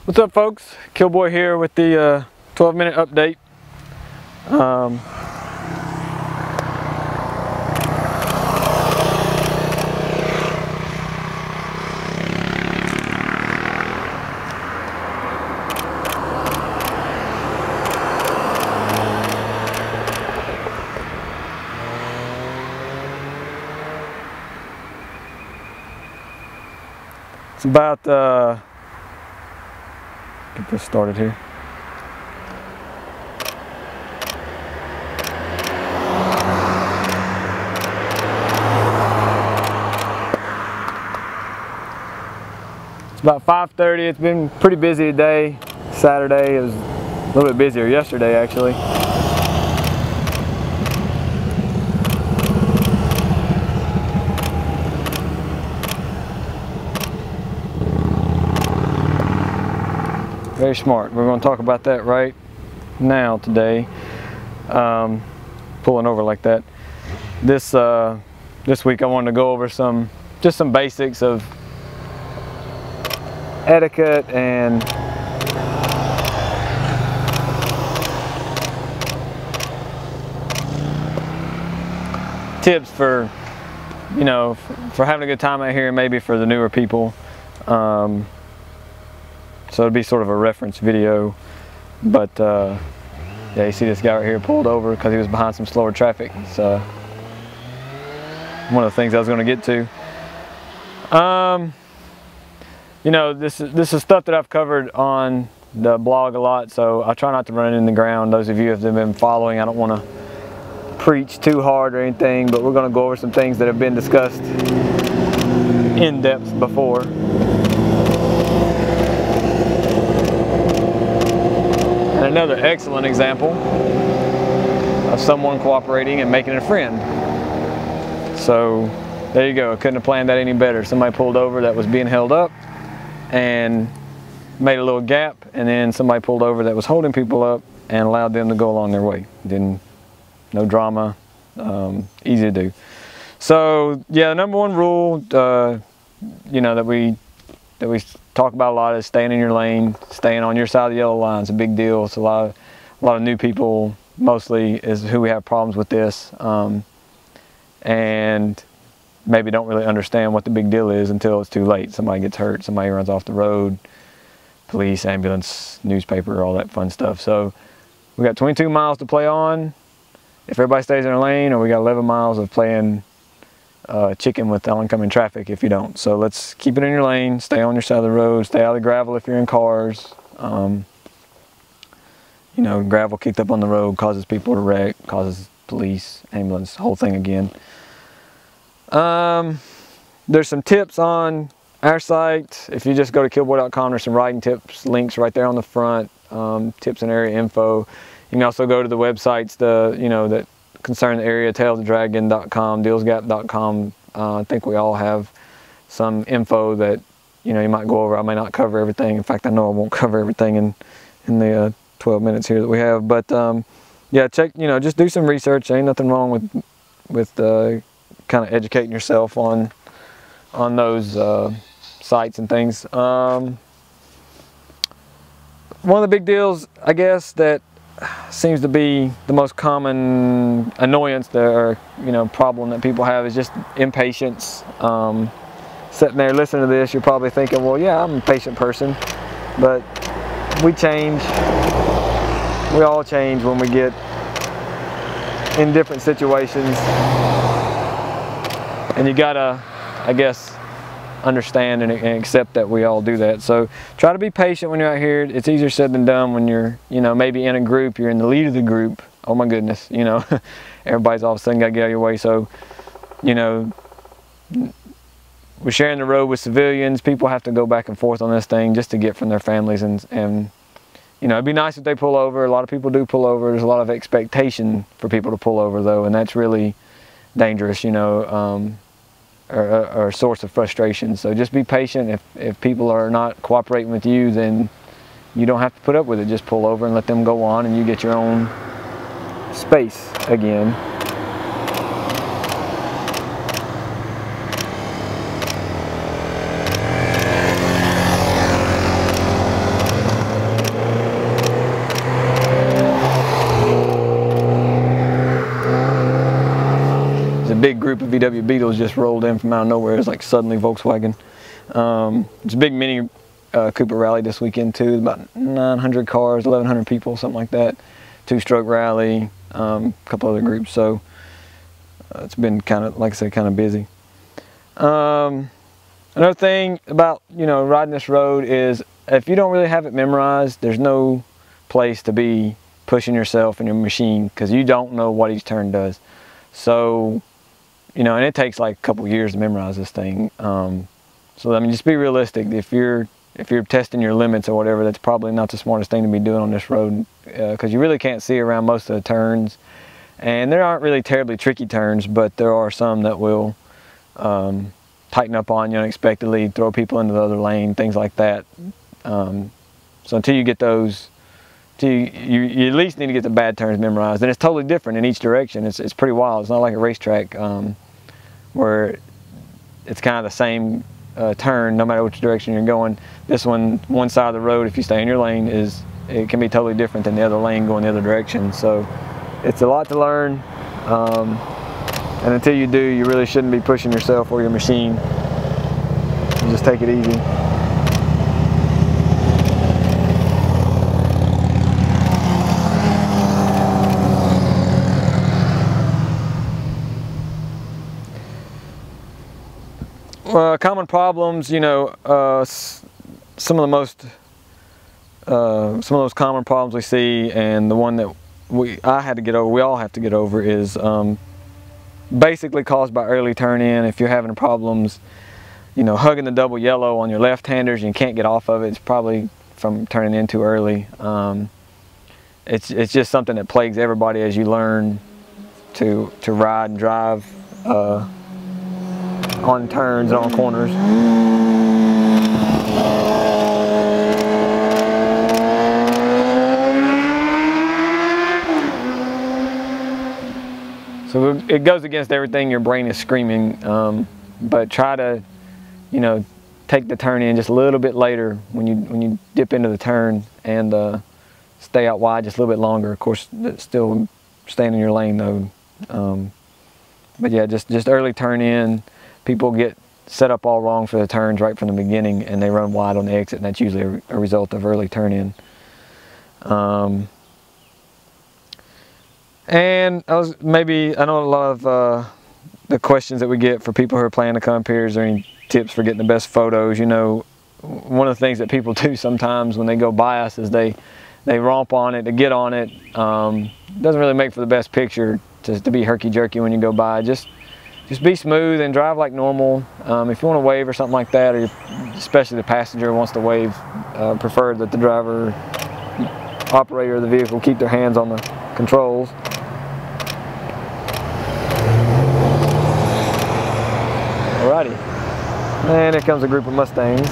What's up, folks? Killboy here with the 12-minute update. It's about get this started here. It's about 5:30. It's been pretty busy today. Saturday, it was a little bit busier yesterday actually. Very smart. We're going to talk about that right now today. Pulling over like that. This week I wanted to go over just some basics of etiquette and tips for, you know, for having a good time out here, maybe for the newer people. So it'd be sort of a reference video, but yeah, you see this guy right here pulled over because he was behind some slower traffic. So one of the things I was going to get to. You know, this is stuff that I've covered on the blog a lot, so I try not to run it in the ground. Those of you who have been following, I don't want to preach too hard or anything, but we're going to go over some things that have been discussed in depth before. And another excellent example of someone cooperating and making a friend. So there you go. I couldn't have planned that any better. Somebody pulled over that was being held up and made a little gap, and then somebody pulled over that was holding people up and allowed them to go along their way. No drama, easy to do. So yeah, the number one rule, you know, that we talk about a lot is staying in your lane, staying on your side of the yellow line. It's a big deal. It's a lot of new people mostly is who we have problems with this, and maybe don't really understand what the big deal is until it's too late. Somebody gets hurt, somebody runs off the road, police, ambulance, newspaper, all that fun stuff. So we got 22 miles to play on if everybody stays in their lane, or we got 11 miles of playing chicken with oncoming traffic if you don't. So let's keep it in your lane, stay on your side of the road, stay out of the gravel if you're in cars. You know, gravel kicked up on the road causes people to wreck, causes police, ambulance, whole thing again. There's some tips on our site. If you just go to killboy.com, there's some riding tips links right there on the front, tips and area info. You can also go to the websites that concern the area, tailsdragon.com, dealsgap.com. I think we all have some info that, you know, you might go over. I may not cover everything. In fact, I know I won't cover everything in the 12 minutes here that we have. But yeah, check, you know, just do some research. Ain't nothing wrong with kind of educating yourself on those sites and things. One of the big deals, I guess, that seems to be the most common annoyance or, you know, problem that people have is just impatience. Sitting there listening to this, you're probably thinking, well, yeah, I'm a patient person, but we change. We all change when we get in different situations, and you gotta, I guess, understand and accept that we all do that. So try to be patient when you're out here. It's easier said than done when you're, you know, maybe in a group, you're in the lead of the group. Oh my goodness, you know, everybody's all of a sudden got to get out of your way. So, you know, we're sharing the road with civilians. People have to go back and forth on this thing just to get from their families, and you know, it'd be nice if they pull over. A lot of people do pull over. There's a lot of expectation for people to pull over though, and that's really dangerous, you know, or a source of frustration. So just be patient. If people are not cooperating with you, then you don't have to put up with it. Just pull over and let them go on, and you get your own space again. big group of VW Beetles just rolled in from out of nowhere. It's like suddenly Volkswagen. It's a big mini Cooper rally this weekend too. About 900 cars, 1,100 people, something like that. 2-stroke rally, a couple other groups. So it's been kind of, like I said, kind of busy. Another thing about, you know, riding this road is if you don't really have it memorized, there's no place to be pushing yourself in your machine because you don't know what each turn does. So, you know, and it takes like a couple years to memorize this thing. So I mean, just be realistic. If you're testing your limits or whatever, that's probably not the smartest thing to be doing on this road because you really can't see around most of the turns. And there aren't really terribly tricky turns, but there are some that will tighten up on you unexpectedly, throw people into the other lane, things like that. So until you get those, you at least need to get the bad turns memorized. And it's totally different in each direction. It's pretty wild. It's not like a racetrack where it's kind of the same turn no matter which direction you're going. This one side of the road, if you stay in your lane, it can be totally different than the other lane going the other direction. So it's a lot to learn. And until you do, you really shouldn't be pushing yourself or your machine. You just take it easy. Common problems, you know, some of those common problems we see, and the one that I had to get over, we all have to get over, is basically caused by early turn in. If you're having problems, you know, hugging the double yellow on your left-handers and you can't get off of it, it's probably from turning in too early. It's just something that plagues everybody as you learn to ride and drive on turns and on corners. So it goes against everything your brain is screaming, but try to, you know, take the turn in just a little bit later when you dip into the turn, and stay out wide just a little bit longer. Of course, still staying in your lane though. But yeah, just early turn in. People get set up all wrong for the turns right from the beginning, and they run wide on the exit, and that's usually a result of early turn in. And I know a lot of the questions that we get for people who are planning to come up here, is there any tips for getting the best photos? You know, one of the things that people do sometimes when they go by us is they romp on it, to get on it. Doesn't really make for the best picture to be herky-jerky when you go by. Just be smooth and drive like normal. If you want to wave or something like that, or especially the passenger wants to wave, prefer that the driver, operator of the vehicle, keep their hands on the controls. Alrighty, and here comes a group of Mustangs.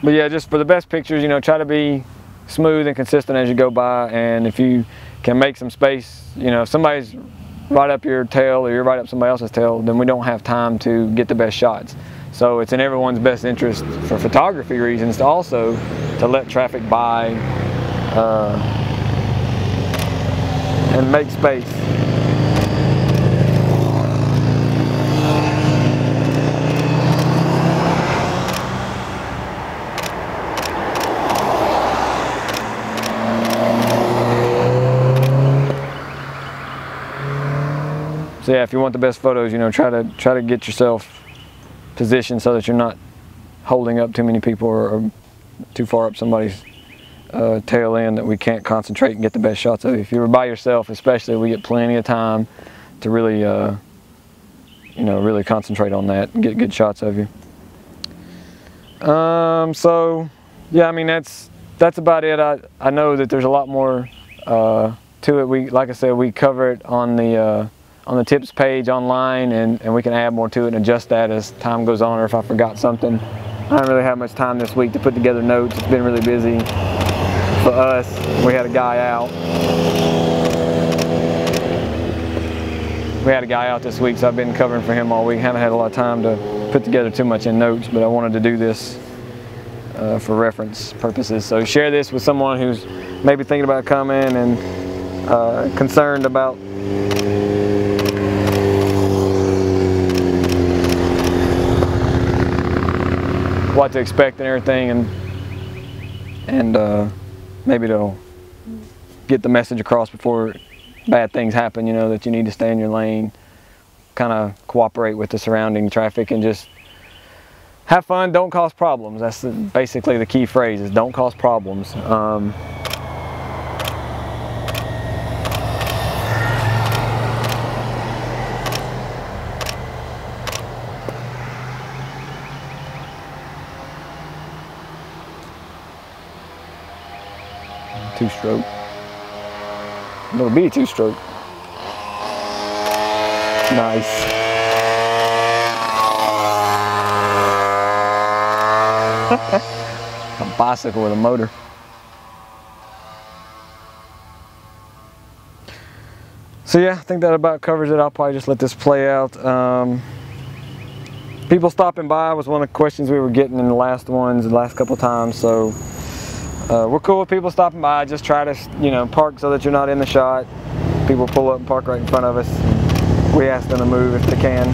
But yeah, just for the best pictures, you know, try to be smooth and consistent as you go by, and if you can make some space, you know, if somebody's right up your tail or you're right up somebody else's tail, then we don't have time to get the best shots. So it's in everyone's best interest, for photography reasons, to let traffic by and make space. So yeah, if you want the best photos, you know, try to get yourself positioned so that you're not holding up too many people or too far up somebody's tail end that we can't concentrate and get the best shots of. If you were by yourself, especially, we get plenty of time to really, you know, really concentrate on that and get good shots of you. So yeah, I mean, that's about it. I know that there's a lot more to it. Like I said, we cover it on the tips page online, and we can add more to it and adjust that as time goes on, or if I forgot something. I didn't really have much time this week to put together notes. It's been really busy for us. We had a guy out. we had a guy out this week, so I've been covering for him all week. Haven't had a lot of time to put together too much in notes, but I wanted to do this for reference purposes. So share this with someone who's maybe thinking about coming and concerned about what to expect and everything, and maybe it'll get the message across before bad things happen, you know, that you need to stay in your lane, kind of cooperate with the surrounding traffic, and just have fun, don't cause problems. That's basically the key phrase, is don't cause problems. Two-stroke. Little bitty two-stroke. Nice. A bicycle with a motor. So yeah, I think that about covers it. I'll probably just let this play out. People stopping by was one of the questions we were getting in the last couple times. So we're cool with people stopping by. Just try to, you know, park so that you're not in the shot. People pull up and park right in front of us. We ask them to move if they can.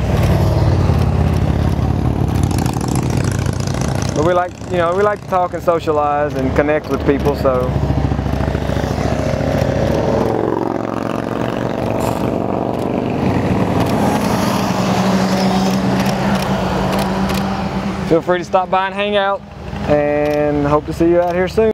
But we like, you know, we like to talk and socialize and connect with people. So feel free to stop by and hang out, and hope to see you out here soon.